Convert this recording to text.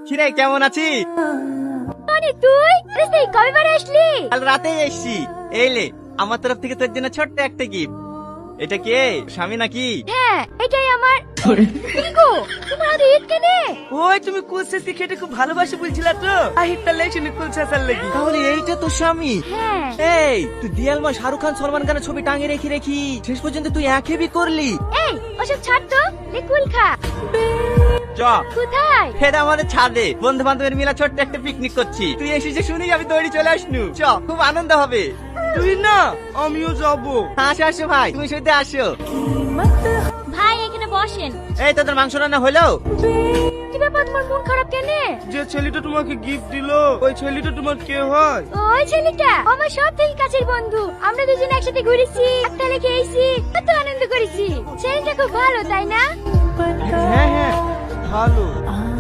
কিরে কেমন আছি? মানে তুই তুই কবে বারে আসলি? কাল রাতে এসছি। এইলে আমার তরফ থেকে তোর জন্য ছোট্ট একটা গিফট। এটা কে স্বামী নাকি? হ্যাঁ এটাই আমার। গো তোমার হাতে ঈদ কেনে? ওই তুমি কুলসেসকে খেতে খুব ভালোবাসি বলছিলা তো আহিরটা লেখছিনি কুলসেসার লাগি। তাহলে এইটা তো স্বামী। হ্যাঁ এই তুই দিয়ালমা শাহরুখ খান সলমান খানের ছবি টাঙিয়ে রেখি শেষ পর্যন্ত তুই একই করলি। এই ওসব ছাড় তো, লেকুল খা। চ কোথায়? এটা আমাদের ছাদে বন্ধু বান্ধবের মিলা ছোট্ট একটা পিকনিক করছি। তুই এসেছিস শুনি আমি দৌড়ি চলে আসনু। চ খুব আনন্দ হবে। তুই না আমিও যাবো। আসো আসো ভাই তুমি শুতে আসো। ভাই এখানে বসেন। এই তোদের মাংস রান্না হলো? কি ব্যাপার তোমার মন খারাপ কেন? যে ছেলেটা তোমাকে গিফট দিলো ওই ছেলেটা তোমার কে হয়? ওই ছেলেটা আমার সব থেকে কাছের বন্ধু। আমরা দুজন একসাথে ঘুরেছি, একটা লেগে এসেছি, কত আনন্দ করেছি। ছেলেটা খুব ভালো তাই না? হ্যাঁ হ্যাঁ ভালো।